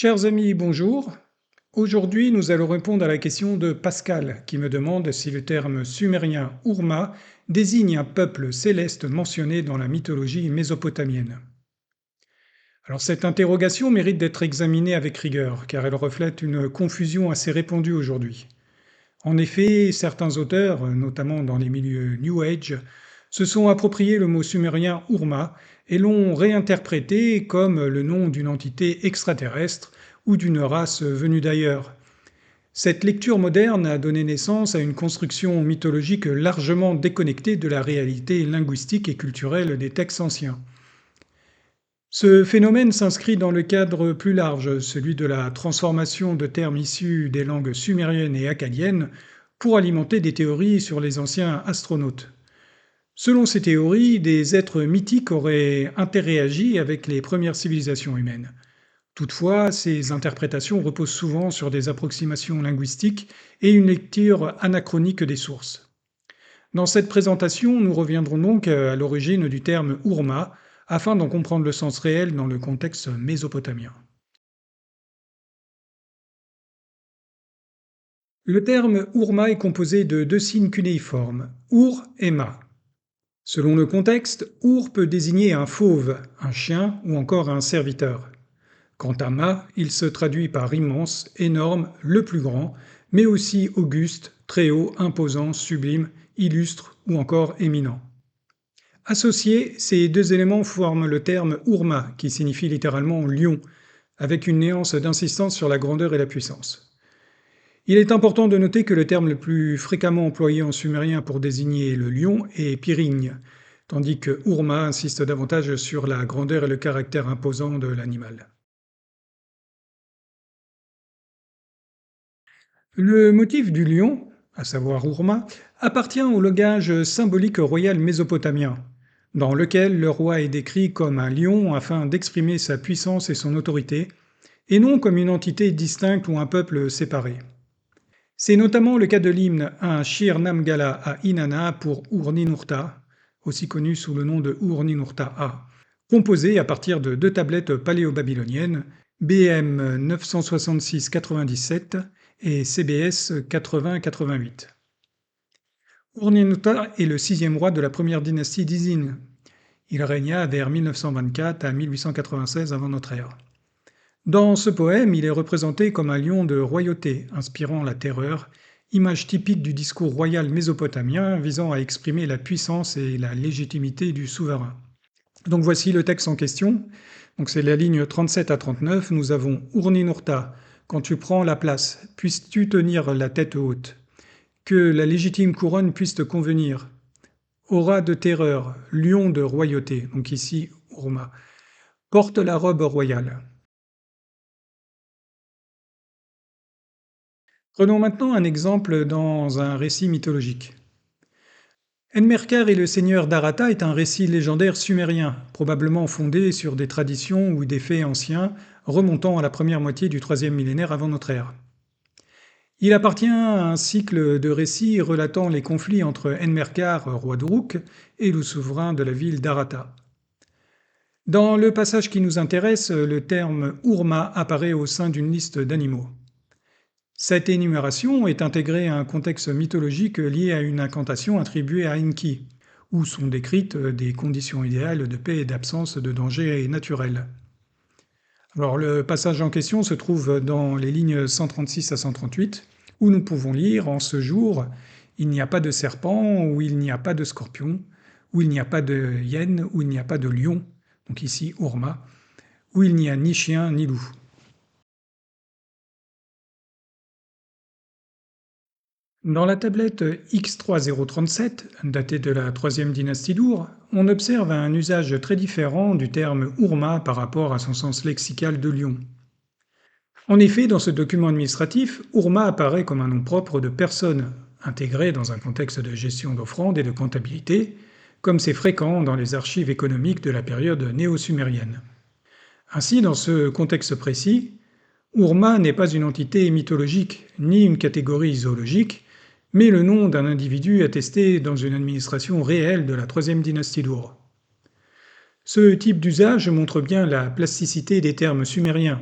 Chers amis, bonjour. Aujourd'hui, nous allons répondre à la question de Pascal qui me demande si le terme sumérien Urma désigne un peuple céleste mentionné dans la mythologie mésopotamienne. Alors cette interrogation mérite d'être examinée avec rigueur car elle reflète une confusion assez répandue aujourd'hui. En effet, certains auteurs, notamment dans les milieux New Age, se sont appropriés le mot sumérien Urma et l'ont réinterprété comme le nom d'une entité extraterrestre ou d'une race venue d'ailleurs. Cette lecture moderne a donné naissance à une construction mythologique largement déconnectée de la réalité linguistique et culturelle des textes anciens. Ce phénomène s'inscrit dans le cadre plus large, celui de la transformation de termes issus des langues sumériennes et akkadiennes pour alimenter des théories sur les anciens astronautes. Selon ces théories, des êtres mythiques auraient interréagi avec les premières civilisations humaines. Toutefois, ces interprétations reposent souvent sur des approximations linguistiques et une lecture anachronique des sources. Dans cette présentation, nous reviendrons donc à l'origine du terme Urma, afin d'en comprendre le sens réel dans le contexte mésopotamien. Le terme Urma est composé de deux signes cunéiformes, Ur et Ma. Selon le contexte, Ur peut désigner un fauve, un chien ou encore un serviteur. Quant à Ma, il se traduit par immense, énorme, le plus grand, mais aussi auguste, très haut, imposant, sublime, illustre ou encore éminent. Associés, ces deux éléments forment le terme Urma, qui signifie littéralement lion, avec une nuance d'insistance sur la grandeur et la puissance. Il est important de noter que le terme le plus fréquemment employé en sumérien pour désigner le lion est Pirigne, tandis que Urma insiste davantage sur la grandeur et le caractère imposant de l'animal. Le motif du lion, à savoir Urma, appartient au langage symbolique royal mésopotamien, dans lequel le roi est décrit comme un lion afin d'exprimer sa puissance et son autorité, et non comme une entité distincte ou un peuple séparé. C'est notamment le cas de l'hymne Un Shir Namgala à Inanna pour Ur-Ninurta, aussi connu sous le nom de Ur-Ninurta-A, composé à partir de deux tablettes paléo-babyloniennes, BM 966-97 et CBS 80-88. Ur-Ninurta est le sixième roi de la première dynastie d'Izine. Il régna vers 1924 à 1896 avant notre ère. Dans ce poème, il est représenté comme un lion de royauté, inspirant la terreur, image typique du discours royal mésopotamien visant à exprimer la puissance et la légitimité du souverain. Donc voici le texte en question. Donc c'est la ligne 37 à 39. Nous avons Ur-Ninurta. Quand tu prends la place, puisses-tu tenir la tête haute. Que la légitime couronne puisse te convenir. Aura de terreur, lion de royauté. Donc ici, Urma. Porte la robe royale. Prenons maintenant un exemple dans un récit mythologique. Enmerkar et le seigneur d'Arata est un récit légendaire sumérien, probablement fondé sur des traditions ou des faits anciens remontant à la première moitié du troisième millénaire avant notre ère. Il appartient à un cycle de récits relatant les conflits entre Enmerkar, roi d'Uruk, et le souverain de la ville d'Arata. Dans le passage qui nous intéresse, le terme Urma apparaît au sein d'une liste d'animaux. Cette énumération est intégrée à un contexte mythologique lié à une incantation attribuée à Enki, où sont décrites des conditions idéales de paix et d'absence de danger naturel. Alors le passage en question se trouve dans les lignes 136 à 138, où nous pouvons lire « En ce jour, il n'y a pas de serpent, où il n'y a pas de scorpion, où il n'y a pas de hyène, où il n'y a pas de lion, donc ici Urma, où il n'y a ni chien ni loup. » Dans la tablette X3037, datée de la troisième dynastie d'Ur, on observe un usage très différent du terme Urma par rapport à son sens lexical de lion. En effet, dans ce document administratif, Urma apparaît comme un nom propre de personne, intégré dans un contexte de gestion d'offrandes et de comptabilité, comme c'est fréquent dans les archives économiques de la période néo-sumérienne. Ainsi, dans ce contexte précis, Urma n'est pas une entité mythologique, ni une catégorie zoologique, mais le nom d'un individu attesté dans une administration réelle de la troisième dynastie d'Ur. Ce type d'usage montre bien la plasticité des termes sumériens.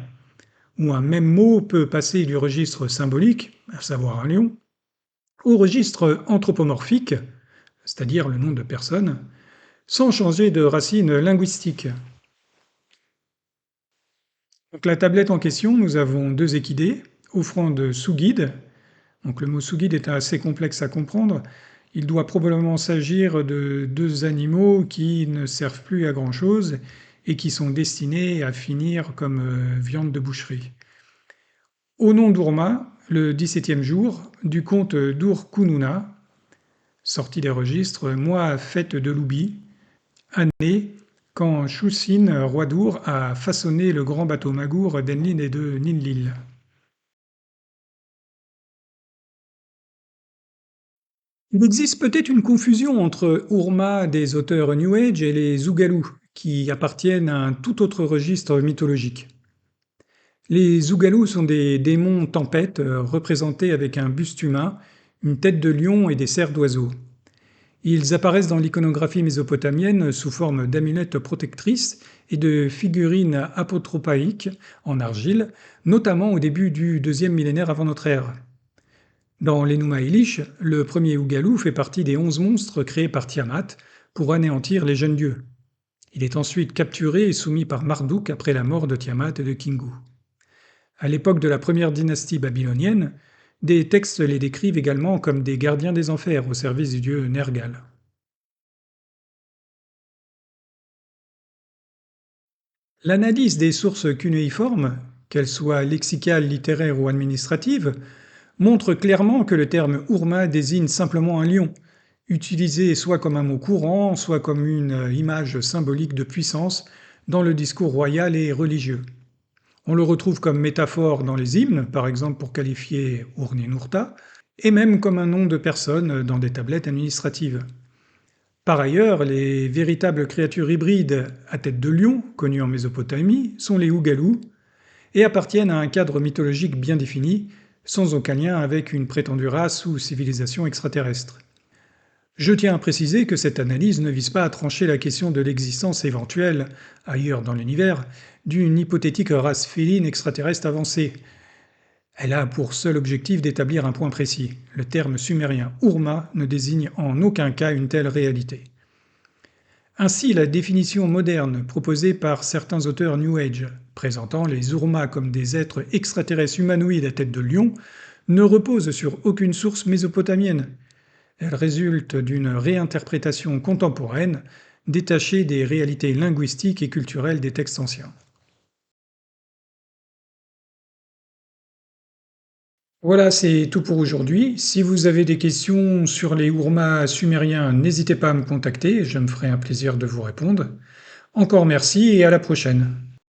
où un même mot peut passer du registre symbolique, à savoir un lion, au registre anthropomorphique, c'est-à-dire le nom de personne, sans changer de racine linguistique. Donc la tablette en question, nous avons deux équidés, offrande sous-guide. Donc le mot sous-guide est assez complexe à comprendre. Il doit probablement s'agir de deux animaux qui ne servent plus à grand-chose et qui sont destinés à finir comme viande de boucherie. Au nom d'Ourma, le 17e jour, du conte d'Ur Kununa, sorti des registres, mois fête de l'Oubi, année quand Shusin, roi d'Ur, a façonné le grand bateau Magour d'Enlil et de Ninlil. Il existe peut-être une confusion entre Urma des auteurs New Age et les Ougalous, qui appartiennent à un tout autre registre mythologique. Les Ougalous sont des démons tempêtes représentés avec un buste humain, une tête de lion et des serres d'oiseaux. Ils apparaissent dans l'iconographie mésopotamienne sous forme d'amulettes protectrices et de figurines apotropaïques en argile, notamment au début du deuxième millénaire avant notre ère. Dans l'Enuma Elish, le premier Ougalou fait partie des 11 monstres créés par Tiamat pour anéantir les jeunes dieux. Il est ensuite capturé et soumis par Marduk après la mort de Tiamat et de Kingu. À l'époque de la première dynastie babylonienne, des textes les décrivent également comme des gardiens des enfers au service du dieu Nergal. L'analyse des sources cunéiformes, qu'elles soient lexicales, littéraires ou administratives, montre clairement que le terme Urma désigne simplement un lion, utilisé soit comme un mot courant, soit comme une image symbolique de puissance dans le discours royal et religieux. On le retrouve comme métaphore dans les hymnes, par exemple pour qualifier Ur-Ninurta, et même comme un nom de personne dans des tablettes administratives. Par ailleurs, les véritables créatures hybrides à tête de lion, connues en Mésopotamie, sont les Ougalous, et appartiennent à un cadre mythologique bien défini, sans aucun lien avec une prétendue race ou civilisation extraterrestre. Je tiens à préciser que cette analyse ne vise pas à trancher la question de l'existence éventuelle, ailleurs dans l'univers, d'une hypothétique race féline extraterrestre avancée. Elle a pour seul objectif d'établir un point précis. Le terme sumérien Urma ne désigne en aucun cas une telle réalité. Ainsi, la définition moderne proposée par certains auteurs New Age, présentant les Urma comme des êtres extraterrestres humanoïdes à tête de lion, ne repose sur aucune source mésopotamienne. Elle résulte d'une réinterprétation contemporaine, détachée des réalités linguistiques et culturelles des textes anciens. Voilà, c'est tout pour aujourd'hui. Si vous avez des questions sur les Urma sumériens, n'hésitez pas à me contacter, je me ferai un plaisir de vous répondre. Encore merci et à la prochaine.